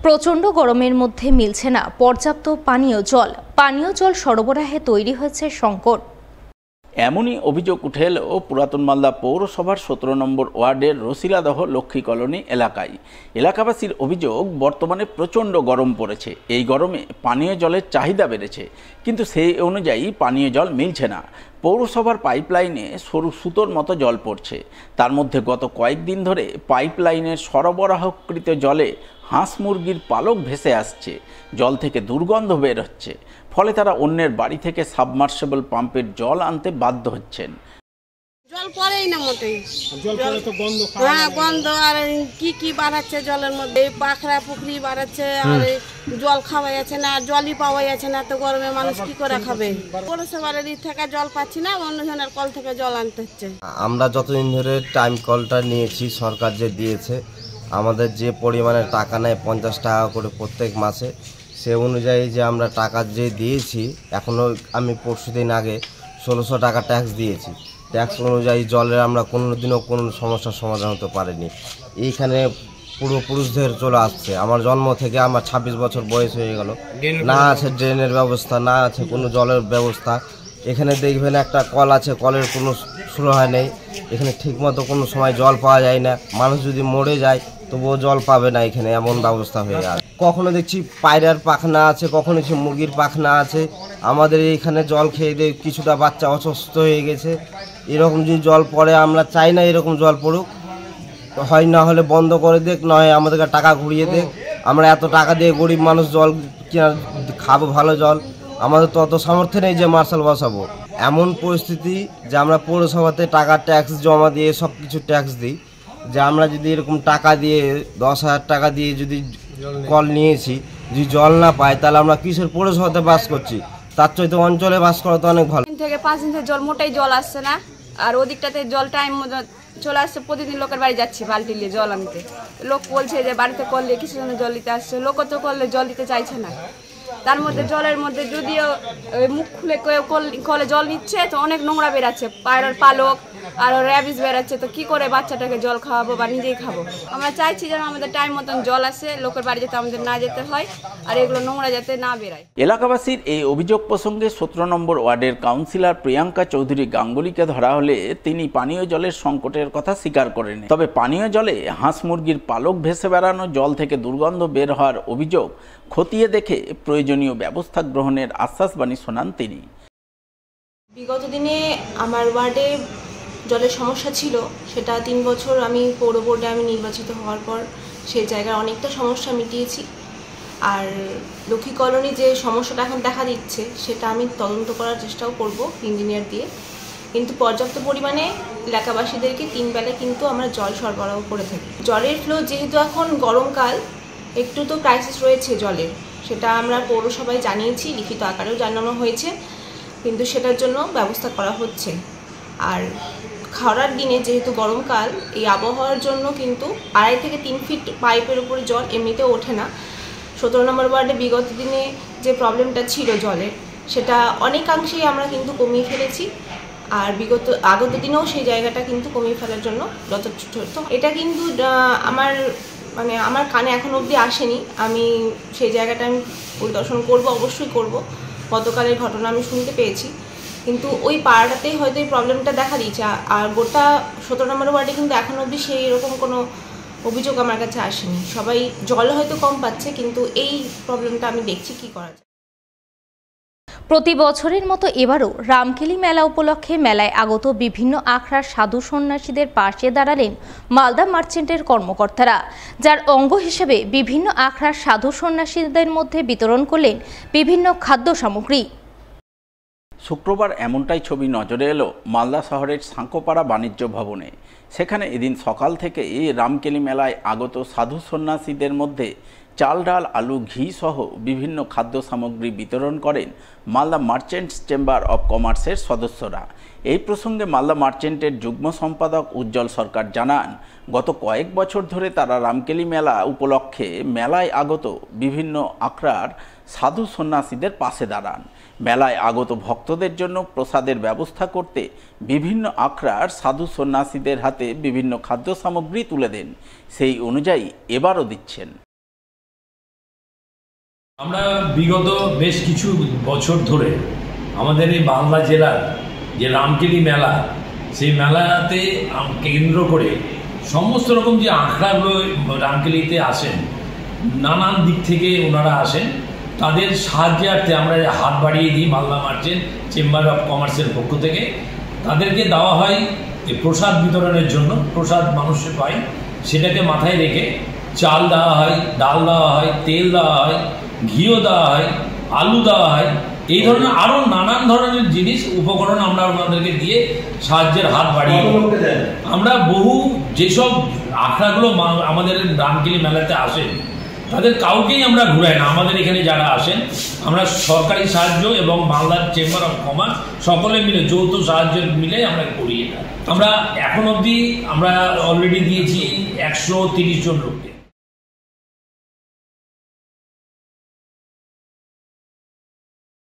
প্রচণ্ড গরমের মধ্যে মিলছে না পর্যাপ্ত পানীয় জল সরবরাহে তৈরি হয়েছে সংকট। এমনই অভিযোগ উঠে এলো পুরাতন মালদা পৌরসভার 17 নম্বর ওয়ার্ডের রসিলাদহ লক্ষ্মী কলোনি এলাকায়। এলাকাবাসীর অভিযোগ, বর্তমানে প্রচণ্ড গরম পড়েছে। এই গরমে পানীয় জলের চাহিদা বেড়েছে, কিন্তু সেই অনুযায়ী পানীয় জল মিলছে না। পৌরসভার পাইপলাইনে সরু সুতোর মতো জল পড়ছে। তার মধ্যে গত কয়েকদিন ধরে পাইপলাইনের সরবরাহকৃত জলে হাঁস মুরগির পালক ভেসে আসছে। জল থেকে দুর্গন্ধ বের হচ্ছে, ফলে তারা অন্যের বাড়ি থেকে সাবমার্সিবল পাম্পের জল আনতে বাধ্য হচ্ছেন। জল পড়েই না মোটেই, গন্ধ আর কি বাড়াচ্ছে জলের মধ্যে, পাখরা পুকুরি বাড়াচ্ছে আর জল খাওয়া যাচ্ছে না, জলই পাওয়া যাচ্ছে না। তো গরমে মানুষ কি করে খাবে? পৌরসভার থেকে জল পাচ্ছি না, অন্যজনের কল থেকে জল আনতে হচ্ছে। আমরা যতদিন ধরে টাইম কলটা নিয়েছি, সরকার যে দিয়েছে আমাদের যে পরিমাণে টাকা নেয় 50 টাকা করে প্রত্যেক মাসে, সে অনুযায়ী যে আমরা টাকা যে দিয়েছি, এখনও আমি পরশুদিন আগে 1600 টাকা ট্যাক্স দিয়েছি। ট্যাক্স অনুযায়ী জলের আমরা কোনোদিনও কোনো সমস্যার সমাধান হতে পারিনি। এইখানে পূর্বপুরুষদের চলে আসছে, আমার জন্ম থেকে আমার 26 বছর বয়স হয়ে গেল, না আছে ড্রেনের ব্যবস্থা, না আছে কোনো জলের ব্যবস্থা। এখানে দেখবেন একটা কল আছে, কলের কোনো সুরাহা নেই। এখানে ঠিকমতো কোনো সময় জল পাওয়া যায় না। মানুষ যদি মরে যায় তবুও জল পাবে না এখানে, এমন ব্যবস্থা হয়ে যায়। কখনো দেখছি পায়রার পাখনা আছে, কখনো দেখছি মুরগির পাখনা আছে। আমাদের এইখানে জল খেয়ে দিয়ে কিছুটা বাচ্চা অসুস্থ হয়ে গেছে। এরকম যদি জল পড়ে, আমরা চাই না এরকম জল পড়ুক। হয় না হলে বন্ধ করে দেখ, নয় আমাদেরকে টাকা ঘুরিয়ে দেখ। আমরা এত টাকা দিয়ে গরিব মানুষ জল কিনা খাবো ভালো জল, আমাদের তো অত সামর্থ্য নেই যে মার্শাল বসাবো। এমন পরিস্থিতি যে আমরা পৌরসভাতে টাকা ট্যাক্স জমা দিয়ে সব কিছু ট্যাক্স দিই, যে আমরা যদি এরকম টাকা দিয়ে 10,000 টাকা দিয়ে যদি কল নিয়েছি, যদি জল না পাই, তাহলে আমরা কিসের পৌরসভাতে বাস করছি? তার চাইতে অঞ্চলে বাস করা তো অনেক ভালো। 3 থেকে 5 দিন থেকে জল মোটেই জল আসছে না, আর ওদিকটাতে জল টাইম চলে আসছে। প্রতিদিন লোকের বাড়ি যাচ্ছি বালতি নিয়ে জল আনতে। লোক বলছে যে বাড়িতে করলে কিছু জন্য জল দিতে আসছে, লোক তো করলে জল দিতে চাইছে না। তার মধ্যে জলের মধ্যে যদিও মুখ খুলে কলে জল নিচ্ছে, তো অনেক নোংরা বেরাচ্ছে, পায়রার পালক আর র্যাবিস বেরাচ্ছে। তো কি করে বাচ্চাটাকে জল খাওয়াবো বা নিজেই খাবো? আমরা চাইছি যেন আমাদের টাইম মতন জল আসে, লোকের বাড়ি যেতে আমাদের না যেতে হয়, আর এগুলো নোংরা যাতে না বেরায়। এলাকাবাসীর এই অভিযোগ প্রসঙ্গে 17 নম্বর ওয়ার্ডের কাউন্সিলর প্রিয়াঙ্কা চৌধুরী গাঙ্গুলিকে ধরা হলে তিনি পানীয় জলের সংকটের কথা স্বীকার করেন। তবে পানীয় জলে হাঁস মুরগির পালক ভেসে বেড়ানো, জল থেকে দুর্গন্ধ বের হওয়ার অভিযোগ খতিয়ে দেখে প্রয়োজনীয় ব্যবস্থা গ্রহণের আশ্বাসবাণী শোনান তিনি। বিগত দিনে আমার ওয়ার্ডে জলের সমস্যা ছিল, সেটা 3 বছর আমি পৌর বোর্ডে নির্বাচিত হওয়ার পর সেই জায়গায় অনেকটা সমস্যা মিটিয়েছি। আর লক্ষ্মী কলোনি যে সমস্যাটা এখন দেখা দিচ্ছে, সেটা আমি তদন্ত করার চেষ্টাও করব ইঞ্জিনিয়ার দিয়ে। কিন্তু পর্যাপ্ত পরিমাণে এলাকাবাসীদেরকে 3 বেলায় কিন্তু আমরা জল সরবরাহ করে থাকি। জলের ফ্লো যেহেতু এখন গরমকাল, একটু তো ক্রাইসিস রয়েছে জলের, সেটা আমরা পৌরসভায় জানিয়েছি, লিখিত আকারেও জানানো হয়েছে, কিন্তু সেটার জন্য ব্যবস্থা করা হচ্ছে। আর খরার দিনে যেহেতু গরমকাল, এই আবহাওয়ার জন্য কিন্তু 2.5 থেকে 3 ফিট পাইপের উপরে জল এমনিতেও ওঠে না। 17 নম্বর ওয়ার্ডে বিগত দিনে যে প্রবলেমটা ছিল জলের, সেটা অনেকাংশেই আমরা কিন্তু কমিয়ে ফেলেছি। আর আগত দিনেও সেই জায়গাটা কিন্তু কমিয়ে ফেলার জন্য যথেষ্ট। এটা কিন্তু আমার কানে এখন অবধি আসেনি। আমি সেই জায়গাটা আমি পরিদর্শন করব, অবশ্যই করব। গতকালের ঘটনা আমি শুনতে পেয়েছি, কিন্তু ওই পাড়াটাতেই হয়তো এই প্রবলেমটা দেখা দিয়েছে। আর গোটা 17 নম্বর ওয়ার্ডে কিন্তু এখন অবধি সেই রকম কোনো অভিযোগ আমার কাছে আসেনি। সবাই জল হয়তো কম পাচ্ছে, কিন্তু এই প্রবলেমটা আমি দেখছি কি করা যায়। প্রতি বছরের মতো এবারও রামকেলি মেলা উপলক্ষে মেলায় আগত বিভিন্ন আখড়ার সাধু সন্ন্যাসীদের পাশে দাঁড়ালেন মালদা মার্চেন্টের কর্মকর্তারা, যার অঙ্গ হিসেবে বিভিন্ন আখড়ার সাধু সন্ন্যাসীদের মধ্যে বিতরণ করলেন বিভিন্ন খাদ্য সামগ্রী। শুক্রবার এমনটাই ছবি নজরে এলো মালদা শহরের সাঁকোপাড়া বাণিজ্য ভবনে। সেখানে এদিন সকাল থেকে এই রামকেলি মেলায় আগত সাধু সন্ন্যাসীদের মধ্যে চাল, ডাল, আলু, ঘি সহ বিভিন্ন খাদ্য সামগ্রী বিতরণ করেন মালদা মার্চেন্টস চেম্বার অব কমার্সের সদস্যরা। এই প্রসঙ্গে মালদা মার্চেন্টের যুগ্ম সম্পাদক উজ্জ্বল সরকার জানান, গত কয়েক বছর ধরে তারা রামকেলি মেলা উপলক্ষে মেলায় আগত বিভিন্ন আখড়ার সাধু সন্ন্যাসীদের পাশে দাঁড়ান। মেলায় আগত ভক্তদের জন্য প্রসাদের ব্যবস্থা করতে বিভিন্ন আখড়ার সাধু সন্ন্যাসীদের হাতে বিভিন্ন খাদ্য সামগ্রী তুলে দেন। সেই অনুযায়ী এবারও দিচ্ছেন। আমরা বিগত বেশ কিছু বছর ধরে আমাদের এই মালদা জেলার যে রামকেলি মেলা, সেই মেলাতে কেন্দ্র করে সমস্ত রকম যে আখড়াগুলো রামকেলিতে আসেন, নানান দিক থেকে ওনারা আসেন, তাদের সাহায্যার্থে আমরা হাত বাড়িয়ে দিই মালদা মার্চেন্ট চেম্বার অফ কমার্সের পক্ষ থেকে। তাদেরকে দেওয়া হয় প্রসাদ বিতরণের জন্য, প্রসাদ মানুষের পায়, সেটাকে মাথায় রেখে চাল দেওয়া হয়, ডাল দেওয়া হয়, তেল দেওয়া হয়, ঘিও দেওয়া হয়, আলু দেওয়া হয়, এই ধরনের আরও নানান ধরনের জিনিস উপকরণ আমরা ওনাদেরকে দিয়ে সাহায্যের হাত বাড়িয়ে দিই। আমরা বহু যেসব আখড়াগুলো আমাদের রামকেলি মেলাতে আসেন তাদের কাউকেই আমরা ঘুরাই না। আমাদের এখানে যারা আসেন আমরা সরকারি সাহায্য এবং মালদার চেম্বার অফ কমার্স সকলে মিলে যৌথ সাহায্য মিলে আমরা করি এটা। আমরা এখন অবধি আমরা অলরেডি দিয়েছি 130 জন লোককে।